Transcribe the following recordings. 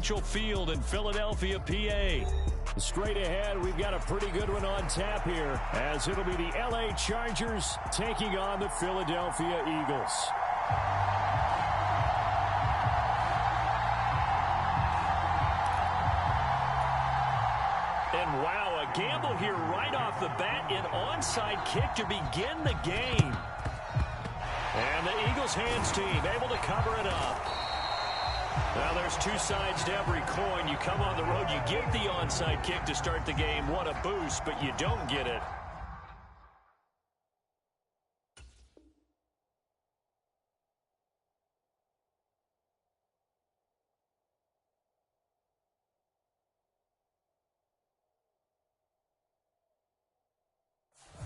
Prudential Field in Philadelphia, PA. Straight ahead, we've got a pretty good one on tap here, as it'll be the LA Chargers taking on the Philadelphia Eagles. And wow, a gamble here right off the bat, an onside kick to begin the game. And the Eagles hands team able to cover it up. Now there's two sides to every coin. You come on the road, you get the onside kick to start the game. What a boost, but you don't get it.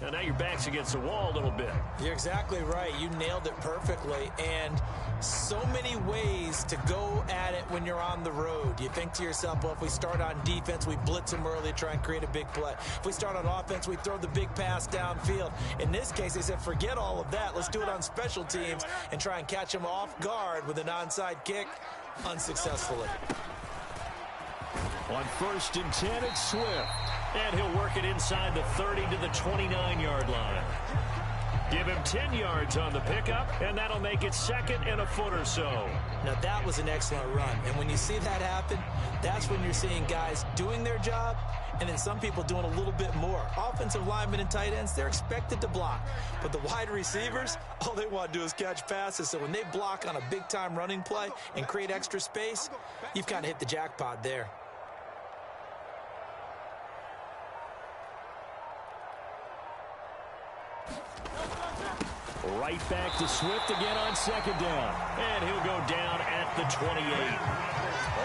And now your back's against the wall a little bit. You're exactly right. You nailed it perfectly. And so many ways to go at it when you're on the road. You think to yourself, well, if we start on defense, we blitz them early, try and create a big play. If we start on offense, we throw the big pass downfield. In this case, they said, forget all of that. Let's do it on special teams and try and catch them off guard with an onside kick unsuccessfully. On 1st and 10, it's Swift. And he'll work it inside the 30 to the 29-yard line. Give him 10 yards on the pickup, and that'll make it 2nd and a foot or so. Now, that was an excellent run. And when you see that happen, that's when you're seeing guys doing their job, and then some people doing a little bit more. Offensive linemen and tight ends, they're expected to block. But the wide receivers, all they want to do is catch passes. So when they block on a big-time running play and create extra space, you've kind of hit the jackpot there. Right back to Swift again on 2nd down. And he'll go down at the 28.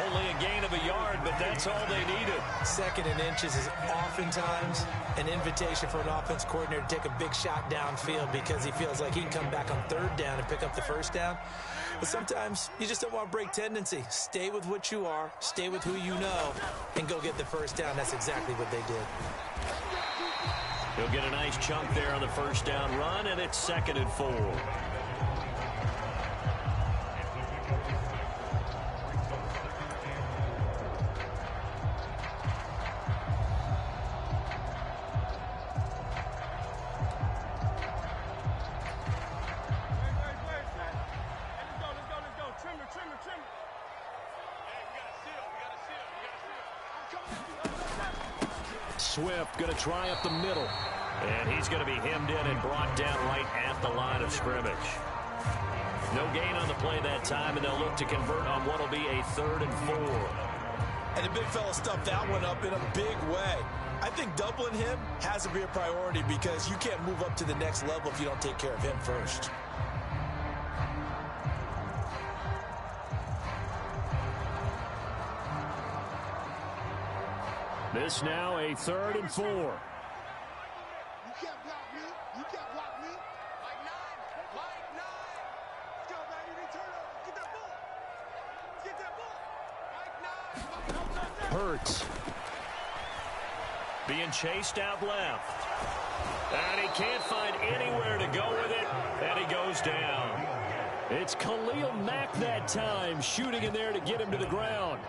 Only a gain of a yard, but that's all they needed. 2nd and inches is oftentimes an invitation for an offense coordinator to take a big shot downfield because he feels like he can come back on 3rd down and pick up the 1st down. But sometimes you just don't want to break tendency. Stay with what you are, stay with who you know, and go get the 1st down. That's exactly what they did. He'll get a nice chunk there on the 1st down run, and it's 2nd and 4. Swift going to try up the middle. And he's going to be hemmed in and brought down right at the line of scrimmage. No gain on the play that time, and they'll look to convert on what will be a 3rd and 4. And the big fella stuffed that one up in a big way. I think doubling him has to be a priority because you can't move up to the next level if you don't take care of him first. This now a 3rd and 4. You can't block me. You can't block me. Like 9. Like 9. Let's go, baby. Return over. Get that ball. Get that ball. Like 9. Hurts. Being chased out left. And he can't find anywhere to go with it. And he goes down. It's Khalil Mack that time, shooting in there to get him to the ground.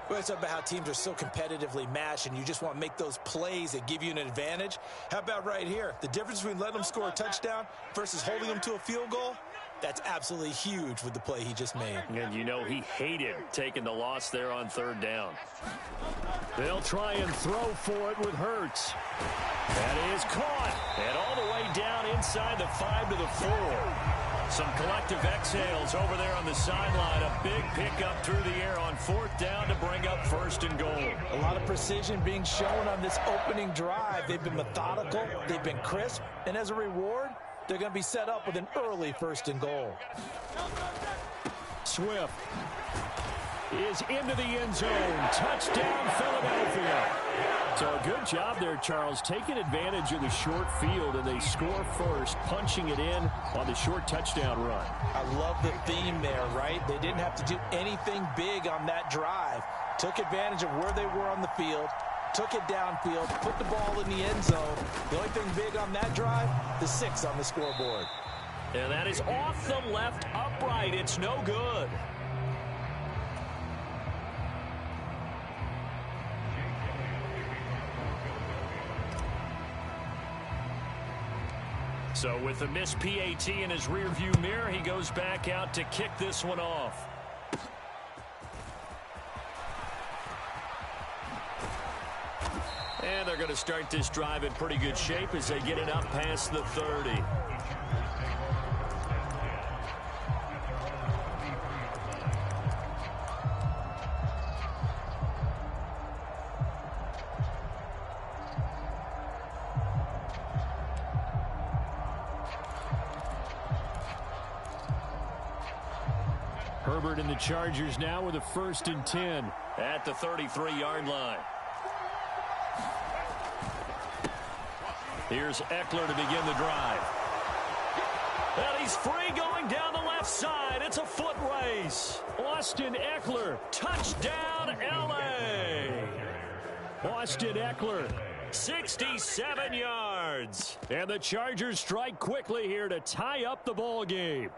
Well, it's about how teams are so competitively matched, and you just want to make those plays that give you an advantage. How about right here? The difference between letting them score a touchdown versus holding them to a field goal, that's absolutely huge with the play he just made. And you know he hated taking the loss there on 3rd down. They'll try and throw for it with Hurts. That is caught. And all the way down inside the 5 to the 4. Some collective exhales over there on the sideline. A big pickup through the air on 4th down to bring up 1st and goal. A lot of precision being shown on this opening drive. They've been methodical. They've been crisp. And as a reward, they're going to be set up with an early 1st and goal. Swift is into the end zone. Touchdown, Philadelphia. So a good job there, Charles, taking advantage of the short field, and they score first, punching it in on the short touchdown run. I love the theme there, right? They didn't have to do anything big on that drive. Took advantage of where they were on the field, took it downfield, put the ball in the end zone. The only thing big on that drive, the 6 on the scoreboard. And that is off the left upright. It's no good. So with the missed PAT in his rearview mirror, he goes back out to kick this one off. And they're going to start this drive in pretty good shape as they get it up past the 30. Herbert and the Chargers now with a 1st and 10 at the 33-yard line. Here's Eckler to begin the drive. And he's free going down the left side. It's a foot race. Austin Eckler, touchdown L.A. Austin Eckler, 67 yards. And the Chargers strike quickly here to tie up the ball game.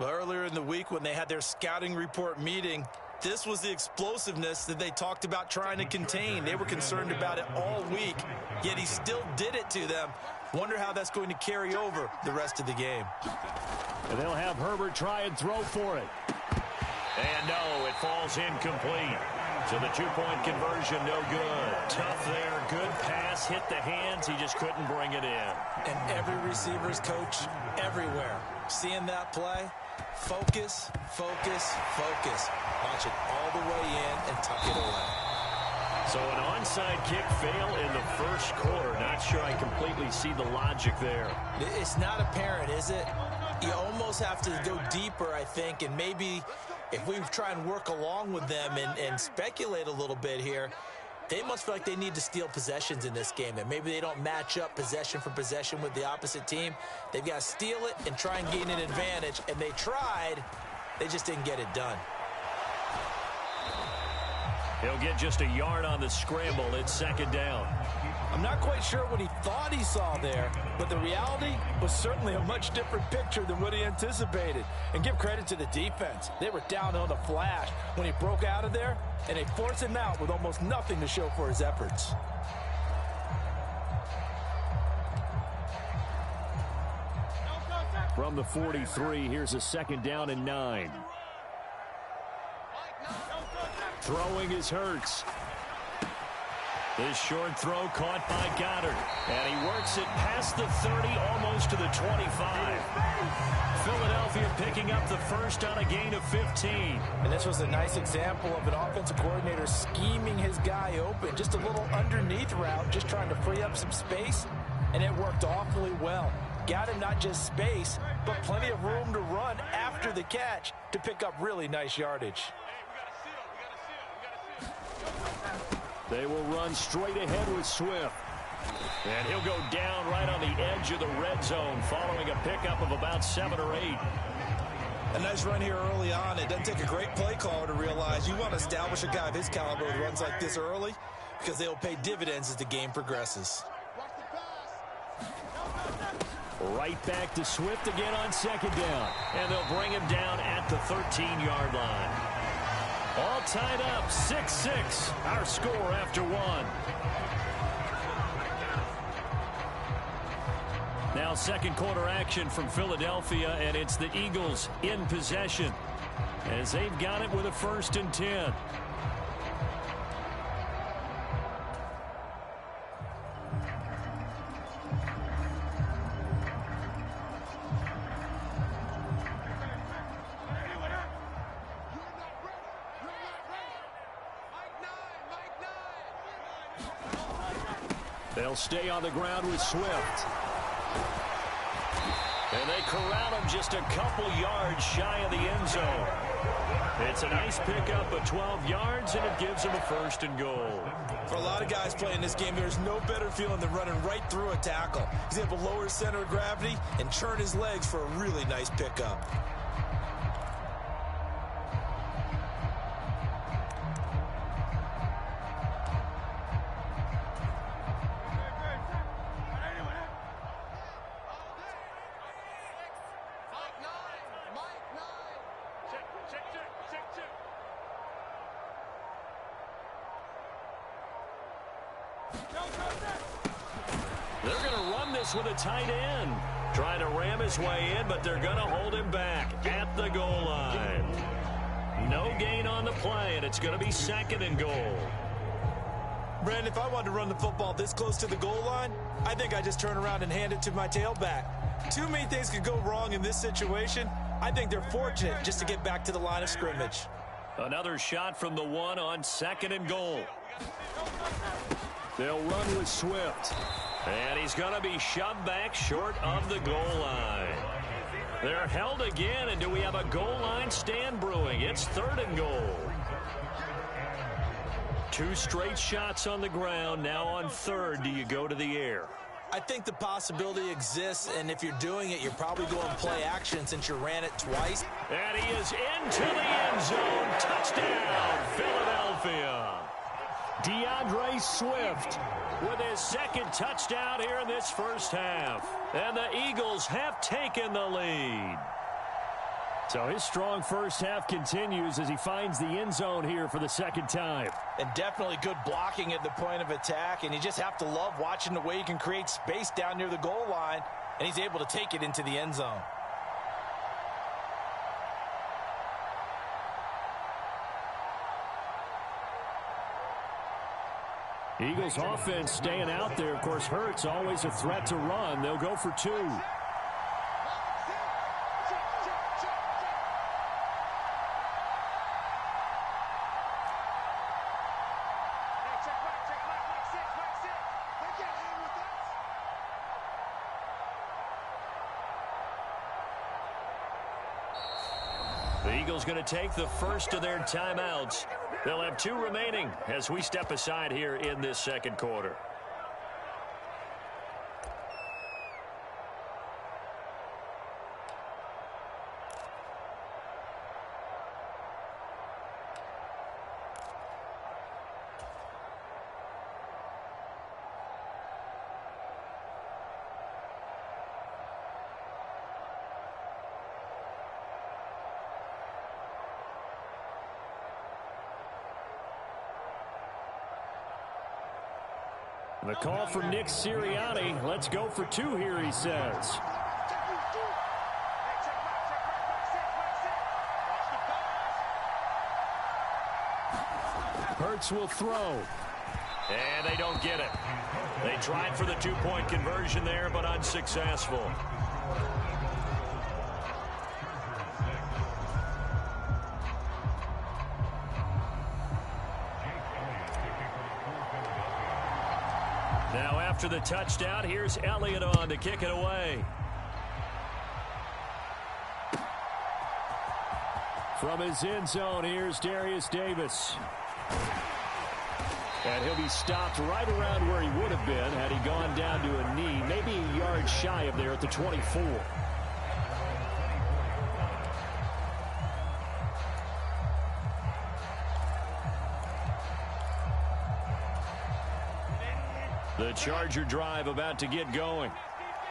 Well, earlier in the week when they had their scouting report meeting, this was the explosiveness that they talked about trying to contain. They were concerned about it all week, yet he still did it to them. Wonder how that's going to carry over the rest of the game. And they'll have Herbert try and throw for it. And no, it falls incomplete. So the two-point conversion, no good. Tough there, good pass, hit the hands. He just couldn't bring it in. And every receiver's coach everywhere, seeing that play, focus, focus, focus. Watch it all the way in and tuck it away. So an onside kick fail in the first quarter. Not sure I completely see the logic there. It's not apparent, is it? You almost have to go deeper, I think, and maybe if we try and work along with them and speculate a little bit here, they must feel like they need to steal possessions in this game, and maybe they don't match up possession for possession with the opposite team. They've got to steal it and try and gain an advantage, and they tried. They just didn't get it done. He'll get just a yard on the scramble. It's 2nd down. I'm not quite sure what he thought he saw there, but the reality was certainly a much different picture than what he anticipated. And give credit to the defense. They were down on the flash when he broke out of there, and they forced him out with almost nothing to show for his efforts. From the 43, here's a 2nd down and 9. Throwing is Hurts. This short throw caught by Goddard. And he works it past the 30, almost to the 25. Philadelphia picking up the first on a gain of 15. And this was a nice example of an offensive coordinator scheming his guy open. Just a little underneath route, just trying to free up some space. And it worked awfully well. Got him not just space, but plenty of room to run after the catch to pick up really nice yardage. They will run straight ahead with Swift. And he'll go down right on the edge of the red zone following a pickup of about 7 or 8. A nice run here early on. It doesn't take a great play caller to realize you want to establish a guy of his caliber with runs like this early because they'll pay dividends as the game progresses. Right back to Swift again on 2nd down. And they'll bring him down at the 13-yard line. All tied up, 6-6, our score after 1. Now 2nd quarter action from Philadelphia, and it's the Eagles in possession as they've got it with a 1st and 10. They'll stay on the ground with Swift. And they corral him just a couple yards shy of the end zone. It's a nice pickup of 12 yards, and it gives him a 1st and goal. For a lot of guys playing this game, there's no better feeling than running right through a tackle. He's able to lower his center of gravity and churn his legs for a really nice pickup. this with a tight end. Trying to ram his way in, but they're going to hold him back at the goal line. No gain on the play, and it's going to be 2nd and goal. Brandon, if I wanted to run the football this close to the goal line, I think I just turn around and hand it to my tailback. Too many things could go wrong in this situation. I think they're fortunate just to get back to the line of scrimmage. Another shot from the 1 on 2nd and goal. They'll run with Swift. And he's going to be shoved back short of the goal line. They're held again, and do we have a goal line stand brewing? It's 3rd and goal. 2 straight shots on the ground. Now on 3rd, do you go to the air? I think the possibility exists, and if you're doing it, you're probably going play action since you ran it twice. And he is into the end zone. Touchdown, Philadelphia. DeAndre Swift with his 2nd touchdown here in this first half. And the Eagles have taken the lead. So his strong first half continues as he finds the end zone here for the 2nd time. And definitely good blocking at the point of attack. And you just have to love watching the way he can create space down near the goal line. And he's able to take it into the end zone. Eagles offense staying out there. Of course, Hurts always a threat to run. They'll go for 2. The Eagles going to take the first of their timeouts. They'll have 2 remaining as we step aside here in this 2nd quarter. The call from Nick Sirianni. Let's go for 2 here, he says. Hurts will throw. And they don't get it. They tried for the 2-point conversion there, but unsuccessful. Now after the touchdown, here's Elliott on to kick it away. From his end zone, here's Darius Davis. And he'll be stopped right around where he would have been had he gone down to a knee, maybe a yard shy of there at the 24. The Charger drive about to get going.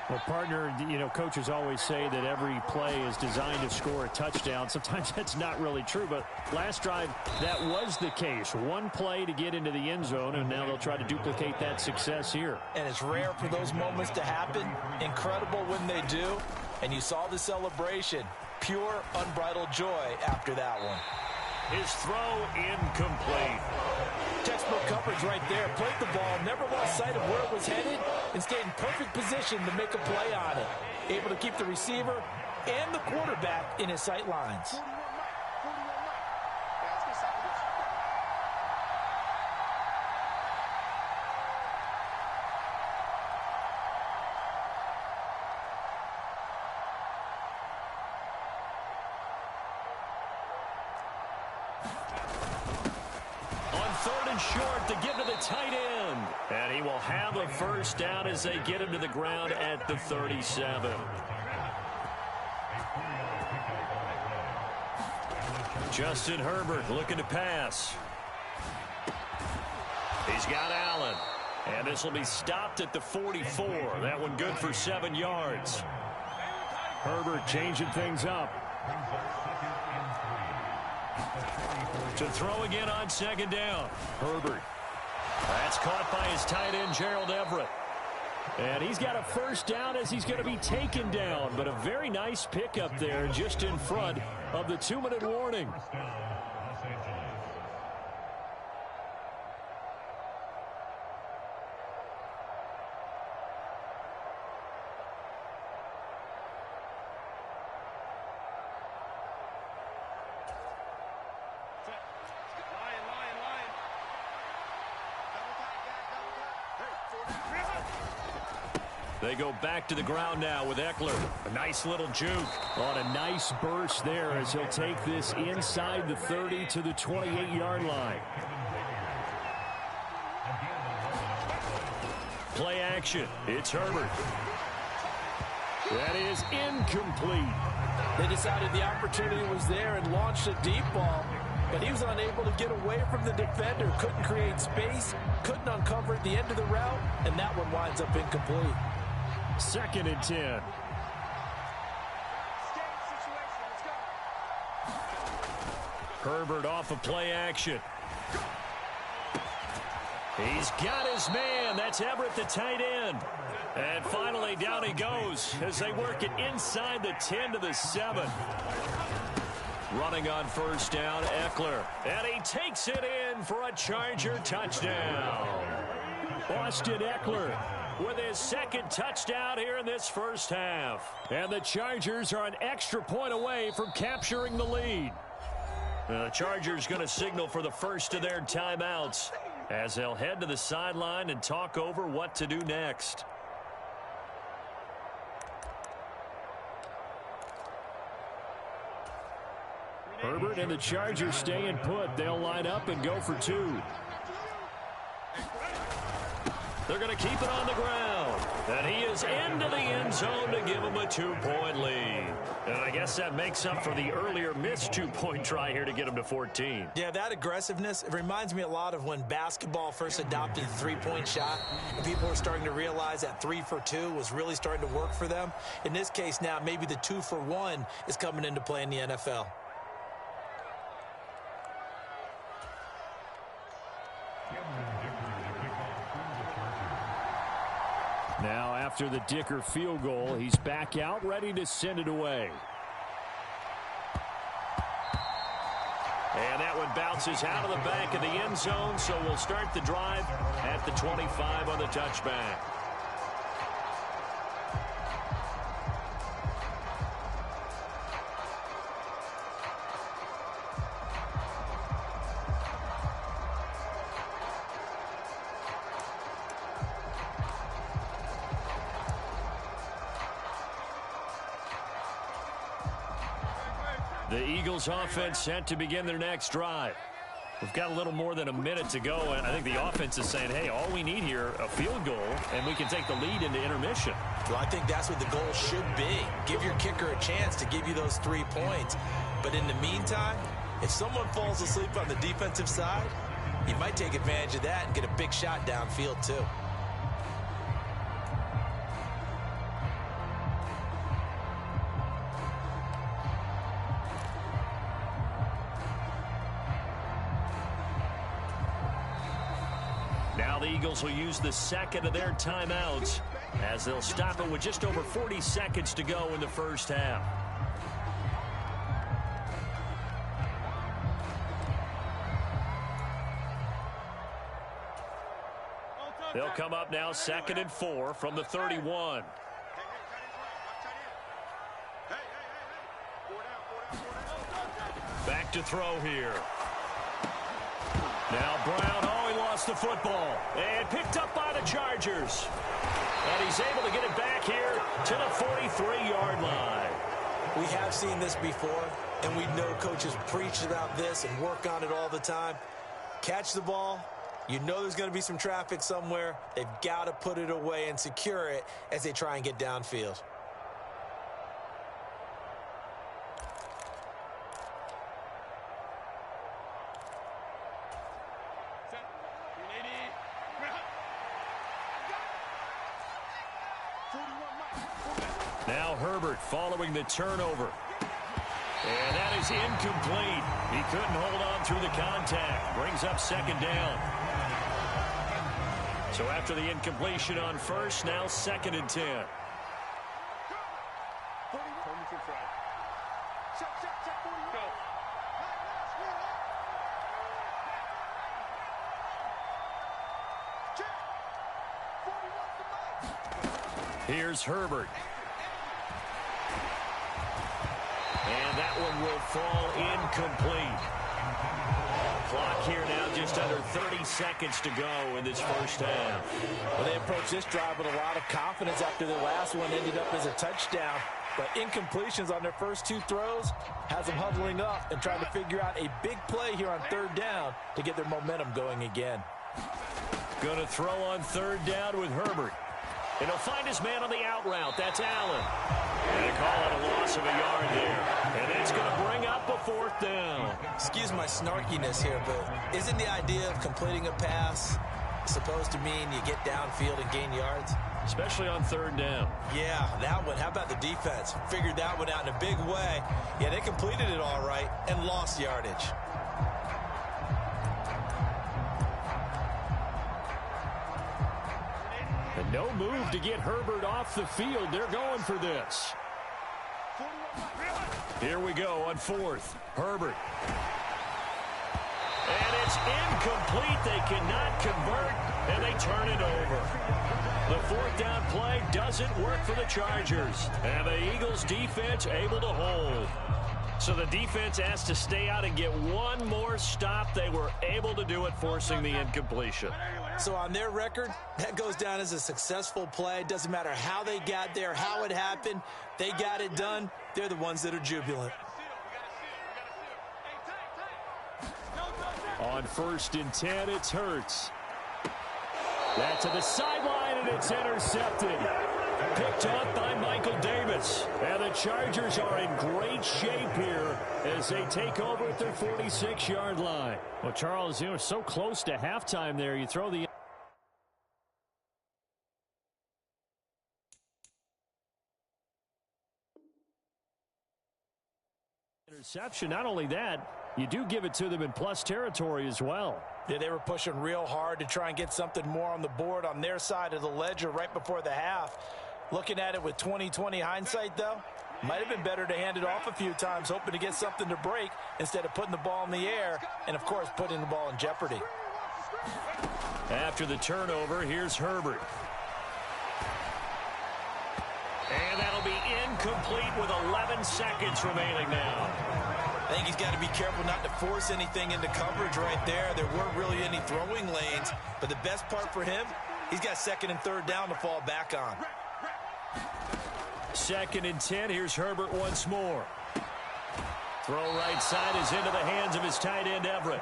Well, partner, you know, coaches always say that every play is designed to score a touchdown. Sometimes that's not really true, but last drive, that was the case. 1 play to get into the end zone, and now they'll try to duplicate that success here. And it's rare for those moments to happen. Incredible when they do. And you saw the celebration. Pure, unbridled joy after that one. His throw incomplete. Textbook coverage right there. Played the ball, never lost sight of where it was headed, and stayed in perfect position to make a play on it. Able to keep the receiver and the quarterback in his sight lines. Short to give to the tight end. And he will have a first down as they get him to the ground at the 37. Justin Herbert looking to pass. He's got Allen. And this will be stopped at the 44. That one good for 7 yards. Herbert changing things up. To throw again on 2nd down. Herbert. That's caught by his tight end, Gerald Everett. And he's got a first down as he's going to be taken down. But a very nice pickup there just in front of the 2-minute warning. They go back to the ground now with Eckler. A nice little juke. On a nice burst there as he'll take this inside the 30 to the 28-yard line. Play action. It's Herbert. That is incomplete. They decided the opportunity was there and launched a deep ball, but he was unable to get away from the defender. Couldn't create space, couldn't uncover at the end of the route, and that one winds up incomplete. 2nd and 10. Herbert off of play action. He's got his man. That's Everett, the tight end. And finally, down he goes as they work it inside the 10 to the 7. Running on first down, Eckler. And he takes it in for a Charger touchdown. Austin Eckler with his 2nd touchdown here in this first half. And the Chargers are an extra point away from capturing the lead. The Chargers going to signal for the first of their timeouts as they'll head to the sideline and talk over what to do next. Herbert and the Chargers staying put. They'll line up and go for 2. They're going to keep it on the ground. And he is into the end zone to give him a 2-point lead. And I guess that makes up for the earlier missed 2-point try here to get him to 14. Yeah, that aggressiveness, it reminds me a lot of when basketball first adopted the 3-point shot, and people were starting to realize that 3 for 2 was really starting to work for them. In this case now, maybe the 2 for 1 is coming into play in the NFL. Now, after the Dicker field goal, he's back out, ready to send it away. And that one bounces out of the back of the end zone, so we'll start the drive at the 25 on the touchback. The Eagles offense set to begin their next drive. We've got a little more than a minute to go, and I think the offense is saying, hey, all we need here, a field goal, and we can take the lead into intermission. Well, I think that's what the goal should be. Give your kicker a chance to give you those 3 points. But in the meantime, if someone falls asleep on the defensive side, you might take advantage of that and get a big shot downfield too. Now the Eagles will use the 2nd of their timeouts as they'll stop it with just over 40 seconds to go in the first half. They'll come up now 2nd and 4 from the 31. Back to throw here. Now Brown, he lost the football. And picked up by the Chargers. And he's able to get it back here to the 43-yard line. We have seen this before, and we know coaches preach about this and work on it all the time. Catch the ball. You know there's going to be some traffic somewhere. They've got to put it away and secure it as they try and get downfield. Now Herbert following the turnover. And that is incomplete. He couldn't hold on through the contact. Brings up 2nd down. So after the incompletion on first, now 2nd and 10. Here's Herbert. And that one will fall incomplete. Clock here now just under 30 seconds to go in this first half. Well, they approached this drive with a lot of confidence after their last one ended up as a touchdown. But incompletions on their first 2 throws has them huddling up and trying to figure out a big play here on 3rd down to get their momentum going again. Going to throw on 3rd down with Herbert. And he'll find his man on the out route. That's Allen. And they call it a loss of a yard there. And that's going to bring up a 4th down. Excuse my snarkiness here, but isn't the idea of completing a pass supposed to mean you get downfield and gain yards? Especially on 3rd down. Yeah, that one. How about the defense? Figured that one out in a big way. Yeah, they completed it all right and lost yardage. And no move to get Herbert off the field. They're going for this. Here we go on 4th. Herbert. And it's incomplete. They cannot convert, and they turn it over. The 4th down play doesn't work for the Chargers. And the Eagles defense able to hold. So the defense has to stay out and get one more stop. They were able to do it, forcing the incompletion. So on their record, that goes down as a successful play. Doesn't matter how they got there, how it happened. They got it done. They're the ones that are jubilant. On 1st and 10, it's Hurts. That to the sideline, and it's intercepted. Picked up by Michael Davis. And the Chargers are in great shape here as they take over at their 46-yard line. Well, Charles, so close to halftime there. You throw the interception. Not only that, you do give it to them in plus territory as well. Yeah, they were pushing real hard to try and get something more on the board on their side of the ledger right before the half. Looking at it with 20/20 hindsight, though, might have been better to hand it off a few times, hoping to get something to break instead of putting the ball in the air and, of course, putting the ball in jeopardy. After the turnover, here's Herbert. And that'll be incomplete with 11 seconds remaining now. I think he's got to be careful not to force anything into coverage right there. There weren't really any throwing lanes, but the best part for him, he's got 2nd and 3rd down to fall back on. 2nd and 10. Here's Herbert once more. Throw right side is into the hands of his tight end, Everett.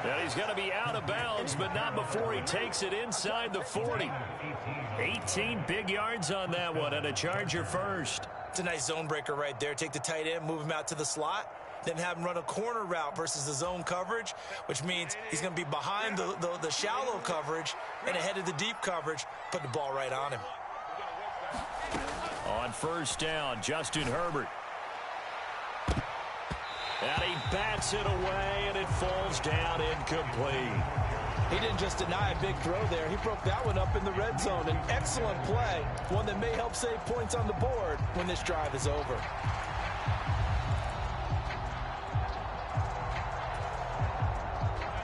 And he's going to be out of bounds, but not before he takes it inside the 40. 18 big yards on that one, and a Charger first. It's a nice zone breaker right there. Take the tight end, move him out to the slot, then have him run a corner route versus the zone coverage, which means he's going to be behind the shallow coverage and ahead of the deep coverage. Put the ball right on him. On 1st down, Justin Herbert. And he bats it away, and it falls down incomplete. He didn't just deny a big throw there. He broke that one up in the red zone. An excellent play, one that may help save points on the board when this drive is over.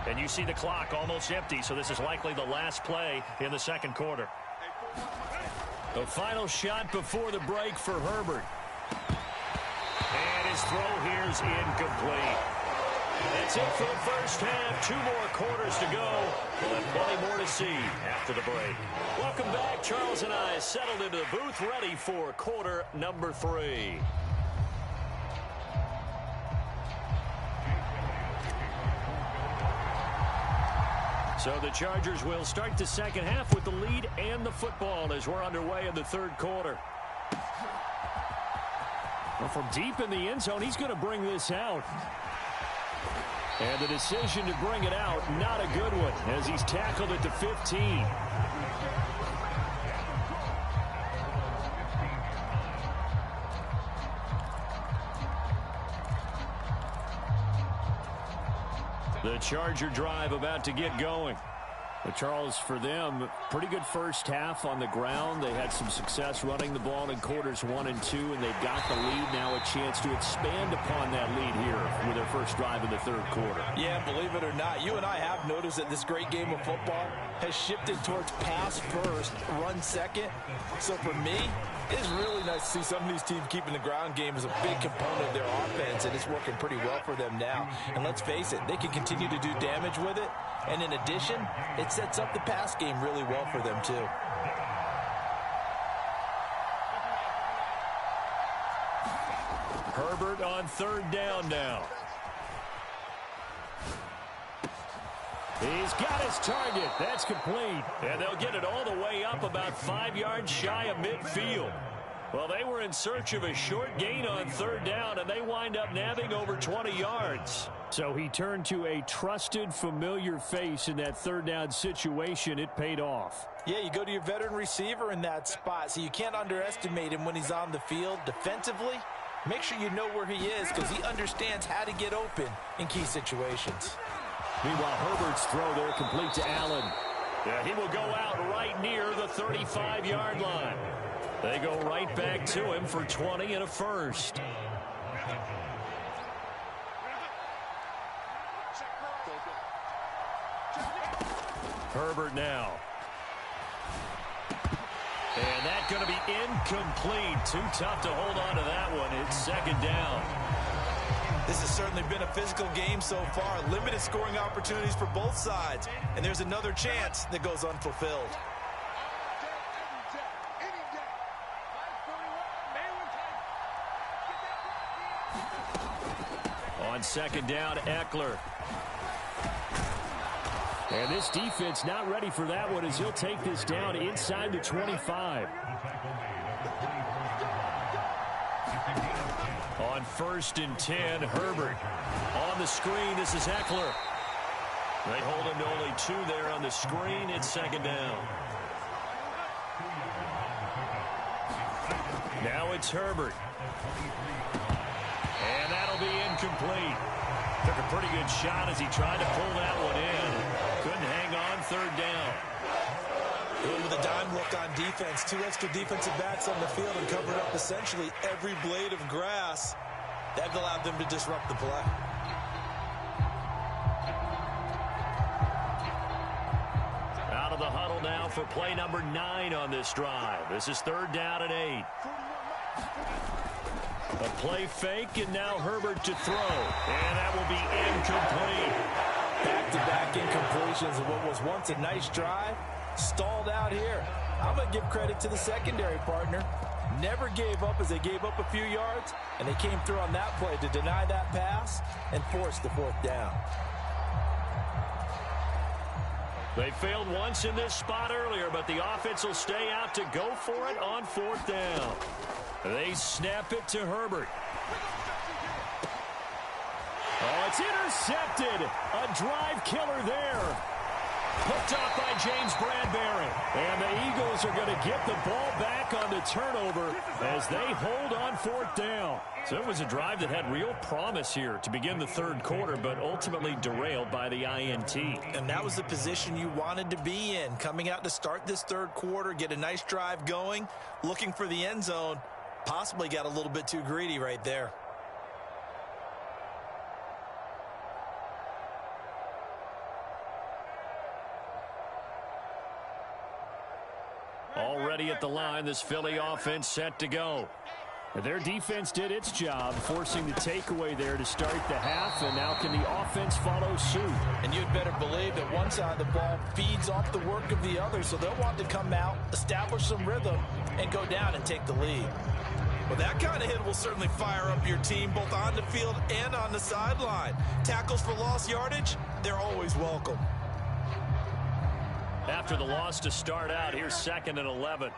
And you see the clock almost empty, so this is likely the last play in the 2nd quarter. The final shot before the break for Herbert. And his throw here is incomplete. That's it for the first half. 2 more quarters to go. We'll have plenty more to see after the break. Welcome back. Charles and I settled into the booth, ready for quarter number 3. So the Chargers will start the second half with the lead and the football as we're underway in the 3rd quarter. Well, from deep in the end zone, he's going to bring this out. And the decision to bring it out, not a good one, as he's tackled at the 15. The Charger drive about to get going. But Charles, for them, pretty good first half on the ground. They had some success running the ball in quarters 1 and 2, and they've got the lead. Now a chance to expand upon that lead here with their first drive in the third quarter. Yeah, believe it or not, you and I have noticed that this great game of football has shifted towards pass first, run second. So for me, it's really nice to see some of these teams keeping the ground game as a big component of their offense, and it's working pretty well for them now. And let's face it, they can continue to do damage with it. And in addition, it sets up the pass game really well for them, too. Herbert on third down now. He's got his target. That's complete. And they'll get it all the way up about 5 yards shy of midfield. Well, they were in search of a short gain on third down, and they wind up nabbing over 20 yards. So he turned to a trusted, familiar face in that third down situation. It paid off. Yeah, you go to your veteran receiver in that spot, so you can't underestimate him when he's on the field. Defensively, make sure you know where he is because he understands how to get open in key situations. Meanwhile, Herbert's throw there complete to Allen. Yeah, he will go out right near the 35-yard line. They go right back to him for 20 and a first. Herbert now. And that's going to be incomplete. Too tough to hold on to that one. It's second down. This has certainly been a physical game so far. Limited scoring opportunities for both sides. And there's another chance that goes unfulfilled. On second down, Eckler. And this defense not ready for that one as he'll take this down inside the 25. On first and 10, Herbert. On the screen, this is Eckler. They hold him to only 2 there on the screen. It's second down. Now it's Herbert. And that'll be incomplete. Took a pretty good shot as he tried to pull that one in. Couldn't hang on third down. Good with a dime look on defense. 2 extra defensive backs on the field and covered up essentially every blade of grass. That allowed them to disrupt the play. Out of the huddle now for play number 9 on this drive. This is third down and 8. A play fake, and now Herbert to throw. And that will be incomplete. Back-to-back incompletions of what was once a nice drive. Stalled out here. I'm going to give credit to the secondary partner. Never gave up as they gave up a few yards, and they came through on that play to deny that pass and force the fourth down. They failed once in this spot earlier, but the offense will stay out to go for it on fourth down. They snap it to Herbert. Oh, it's intercepted. A drive killer there. Picked off by James Bradbury. And the Eagles are going to get the ball back on the turnover as they hold on fourth down. So it was a drive that had real promise here to begin the third quarter, but ultimately derailed by the INT. And that was the position you wanted to be in. Coming out to start this third quarter, get a nice drive going, looking for the end zone. Possibly got a little bit too greedy right there. Already at the line, this Philly offense set to go. Their defense did its job, forcing the takeaway there to start the half, and now can the offense follow suit? And you'd better believe that one side of the ball feeds off the work of the other, so they'll want to come out, establish some rhythm, and go down and take the lead. Well, that kind of hit will certainly fire up your team, both on the field and on the sideline. Tackles for lost yardage, they're always welcome. After the loss to start out, here's second and 11.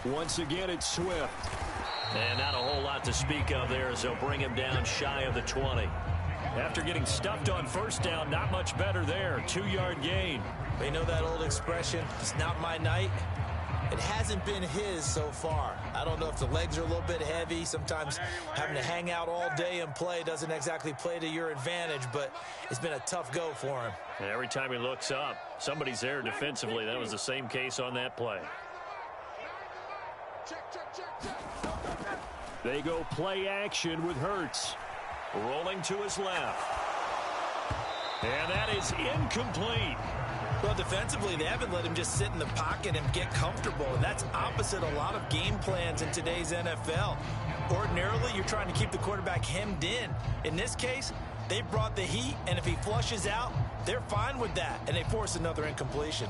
Once again, it's Swift. And not a whole lot to speak of there as they'll bring him down shy of the 20. After getting stuffed on first down, not much better there. 2-yard gain. They know that old expression, it's not my night. It hasn't been his so far. I don't know if the legs are a little bit heavy. Sometimes having to hang out all day and play doesn't exactly play to your advantage, but it's been a tough go for him. And every time he looks up, somebody's there defensively. That was the same case on that play. They go play action with Hurts. Rolling to his left. And that is incomplete. Well, defensively, they haven't let him just sit in the pocket and get comfortable. And that's opposite a lot of game plans in today's NFL. Ordinarily, you're trying to keep the quarterback hemmed in. In this case, they brought the heat, and if he flushes out, they're fine with that, and they force another incompletion.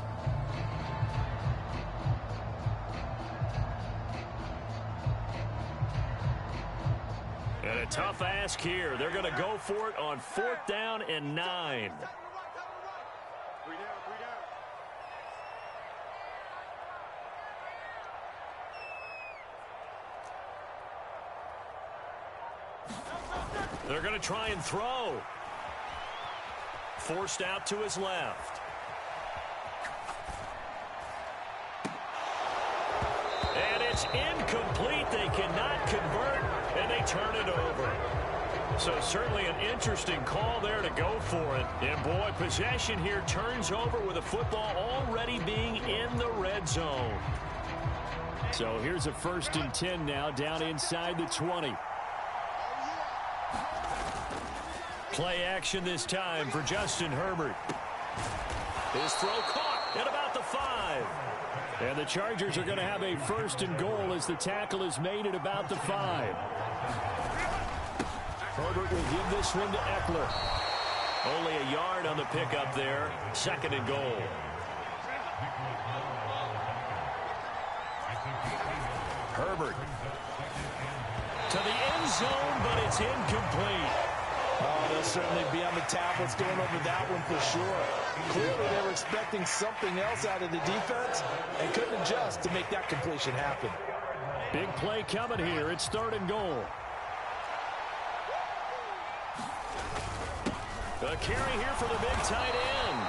And a tough ask here. They're going to go for it on 4th down and 9. They're going to try and throw. Forced out to his left. And it's incomplete. They cannot convert, and they turn it over. So certainly an interesting call there to go for it. And boy, possession here turns over with the football already being in the red zone. So here's a 1st and 10 now, down inside the 20. Play action this time for Justin Herbert. His throw caught at about the 5. And the Chargers are going to have a 1st and goal as the tackle is made at about the 5. Herbert will give this one to Eckler. Only a yard on the pickup there. 2nd and goal. Herbert to the end zone, but it's incomplete. Oh, they'll certainly be on the tablets going over that one for sure. Clearly, they were expecting something else out of the defense and couldn't adjust to make that completion happen. Big play coming here. It's 3rd and goal. A carry here for the big tight end.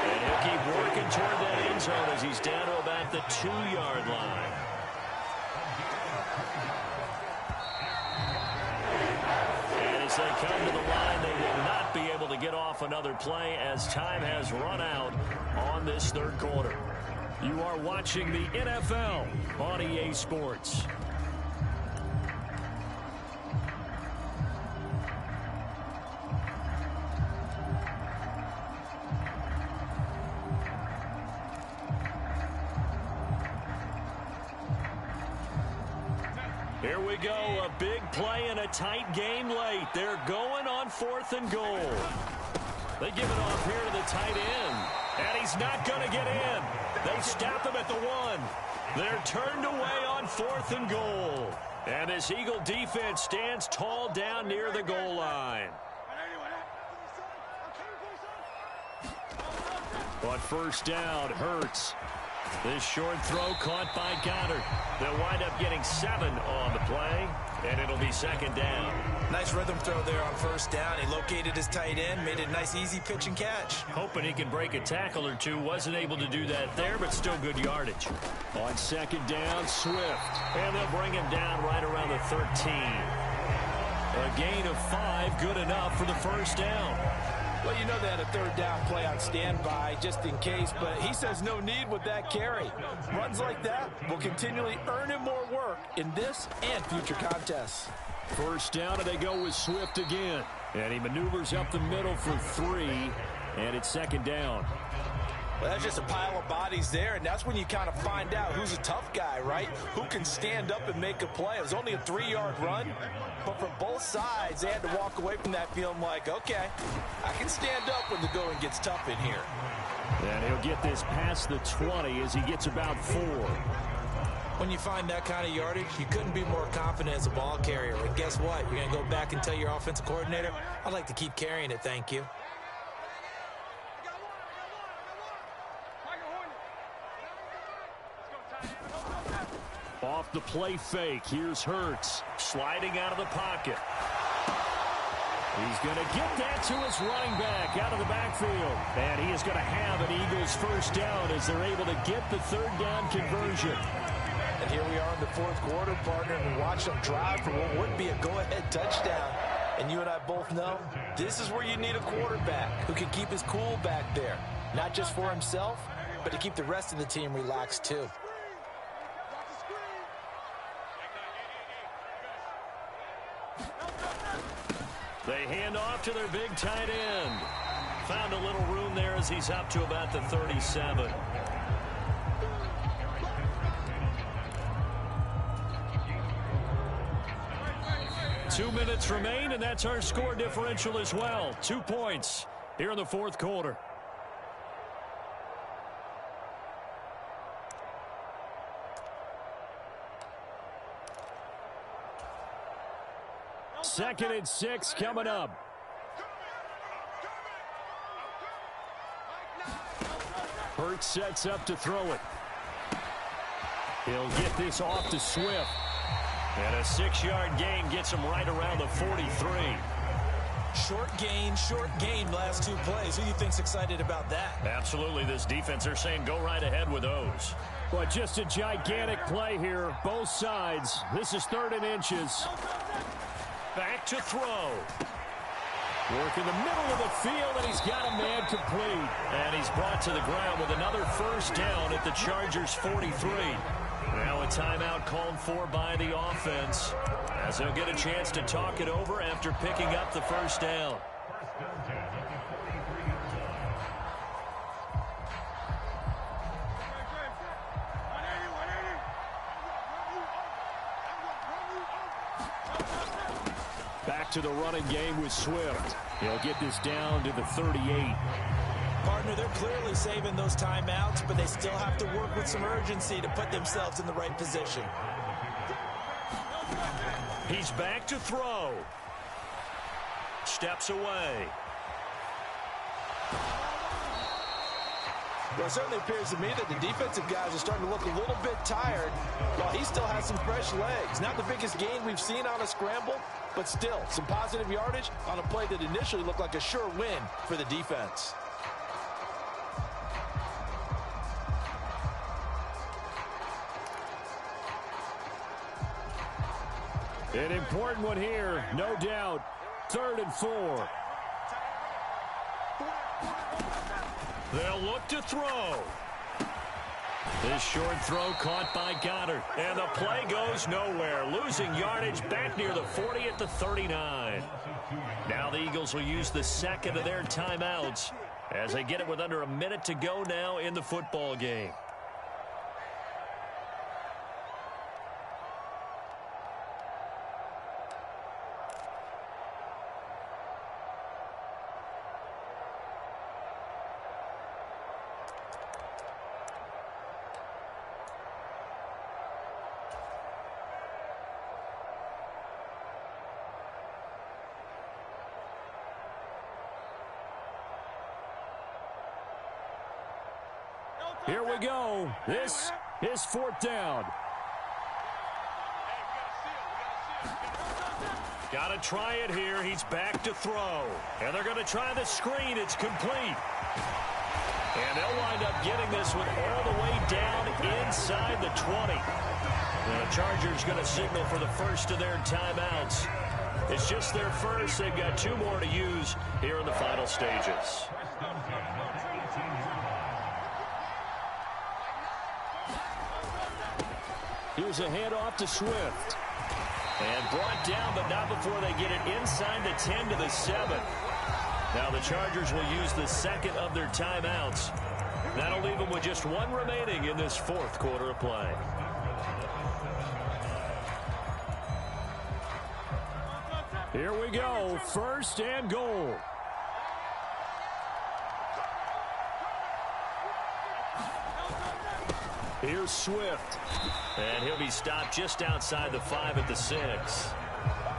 And he'll keep working toward that end zone as he's down to about the 2-yard line. As they come to the line, they will not be able to get off another play as time has run out on this 3rd quarter. You are watching the NFL on EA Sports. Here we go, a big play and a tight game late. They're going on 4th and goal. They give it off here to the tight end, and he's not going to get in. They stop him at the 1. They're turned away on 4th and goal. And this Eagle defense stands tall down near the goal line. On 1st down, Hurts. This short throw caught by Goddard. They'll wind up getting 7 on the play, and it'll be 2nd down. Nice rhythm throw there on 1st down. He located his tight end, made it a nice, easy pitch and catch. Hoping he can break a tackle or two. Wasn't able to do that there, but still good yardage. On 2nd down, Swift. And they'll bring him down right around the 13. A gain of 5, good enough for the 1st down. Well, you know they had a 3rd down play on standby just in case, but he says no need with that carry. Runs like that will continually earn him more work in this and future contests. 1st down, and they go with Swift again. And he maneuvers up the middle for 3, and it's 2nd down. Well, that's just a pile of bodies there, and that's when you kind of find out who's a tough guy, right? Who can stand up and make a play. It was only a 3-yard run, but for both sides, they had to walk away from that feeling like, okay, I can stand up when the going gets tough in here. And he'll get this past the 20 as he gets about 4. When you find that kind of yardage, you couldn't be more confident as a ball carrier. And guess what? You're going to go back and tell your offensive coordinator, I'd like to keep carrying it, thank you. Off the play fake, here's Hurts. Sliding out of the pocket. He's going to get that to his running back out of the backfield. And he is going to have an Eagles first down as they're able to get the third down conversion. And here we are in the fourth quarter, partner, and watch them drive for what would be a go-ahead touchdown. And you and I both know this is where you need a quarterback who can keep his cool back there. Not just for himself, but to keep the rest of the team relaxed too. They hand off to their big tight end. Found a little room there as he's up to about the 37. Two minutes remain, and that's our score differential as well. 2 points here in the fourth quarter. Second and 6 coming up. Hurts sets up to throw it. He'll get this off to Swift. And a 6-yard gain gets him right around the 43. Short gain last two plays. Who do you think's excited about that? Absolutely. This defense, they're saying go right ahead with those. But just a gigantic play here, both sides. This is 3rd and inches. Back to throw. Work in the middle of the field, and he's got a man complete. And he's brought to the ground with another first down at the Chargers' 43. Now a timeout called for by the offense, as they'll get a chance to talk it over after picking up the first down. Back to the running game with Swift. He'll get this down to the 38. Partner, they're clearly saving those timeouts, but they still have to work with some urgency to put themselves in the right position. He's back to throw. Steps away. Well, it certainly appears to me that the defensive guys are starting to look a little bit tired, while he still has some fresh legs. Not the biggest gain we've seen on a scramble, but still some positive yardage on a play that initially looked like a sure win for the defense. An important one here, no doubt. 3rd and 4. They'll look to throw. This short throw caught by Goddard. And the play goes nowhere. Losing yardage back near the 40 at the 39. Now the Eagles will use the second of their timeouts as they get it with under a minute to go now in the football game. Here we go. This is 4th down. Got to try it here. He's back to throw. And they're going to try the screen. It's complete. And they'll wind up getting this one all the way down inside the 20. And the Chargers going to signal for the first of their timeouts. It's just their first. They've got 2 more to use here in the final stages. Here's a handoff to Swift. And brought down, but not before they get it inside the 10 to the 7. Now the Chargers will use the second of their timeouts. That'll leave them with just 1 remaining in this fourth quarter of play. Here we go. 1st and goal. Here's Swift. And he'll be stopped just outside the 5 at the 6.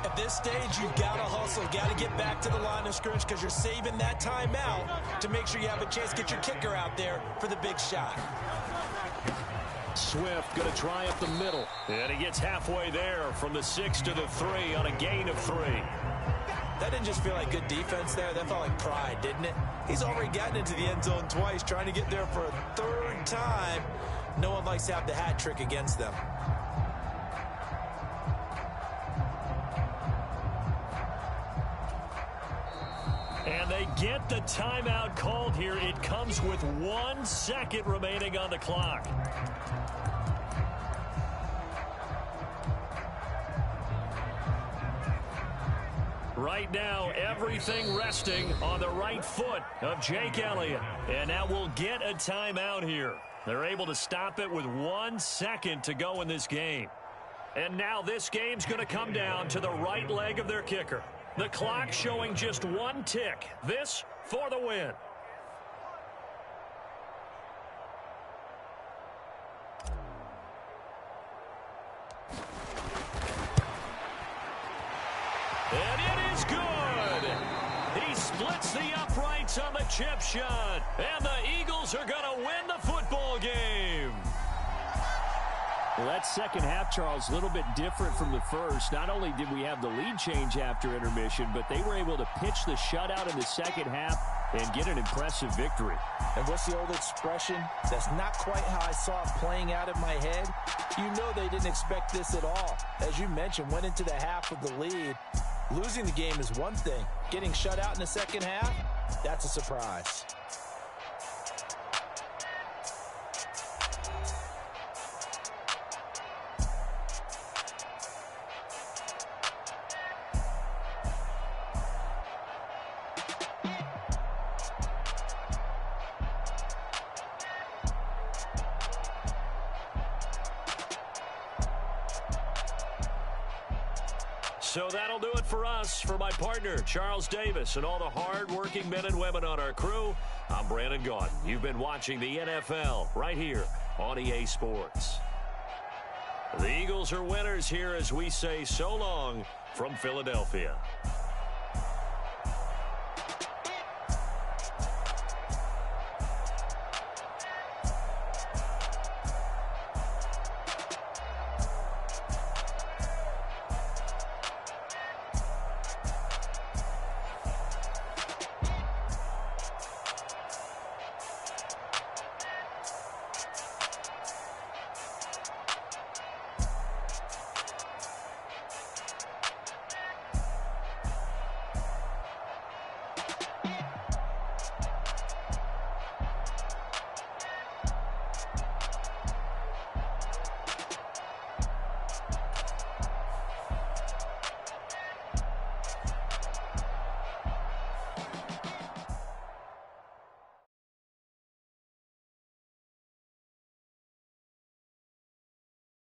At this stage, you've got to hustle, got to get back to the line of scrimmage because you're saving that timeout to make sure you have a chance to get your kicker out there for the big shot. Swift going to try up the middle. And he gets halfway there from the 6 to the 3 on a gain of 3. That didn't just feel like good defense there. That felt like pride, didn't it? He's already gotten into the end zone twice, trying to get there for a third time. No one likes to have the hat trick against them. And they get the timeout called here. It comes with 1 second remaining on the clock. Right now, everything resting on the right foot of Jake Elliott. And now we'll get a timeout here. They're able to stop it with 1 second to go in this game. And now this game's going to come down to the right leg of their kicker. The clock showing just 1 tick. This for the win. And it is good. He splits the uprights on the chip shot. And the Eagles are going to win the football game. Well, that second half, Charles, a little bit different from the first. Not only did we have the lead change after intermission, but they were able to pitch the shutout in the second half and get an impressive victory. And what's the old expression? That's not quite how I saw it playing out in my head. You know they didn't expect this at all. As you mentioned, went into the half with the lead. Losing the game is one thing. Getting shut out in the second half, that's a surprise. So that'll do it for us. For my partner, Charles Davis, and all the hard-working men and women on our crew, I'm Brandon Gaudin. You've been watching the NFL right here on EA Sports. The Eagles are winners here as we say so long from Philadelphia.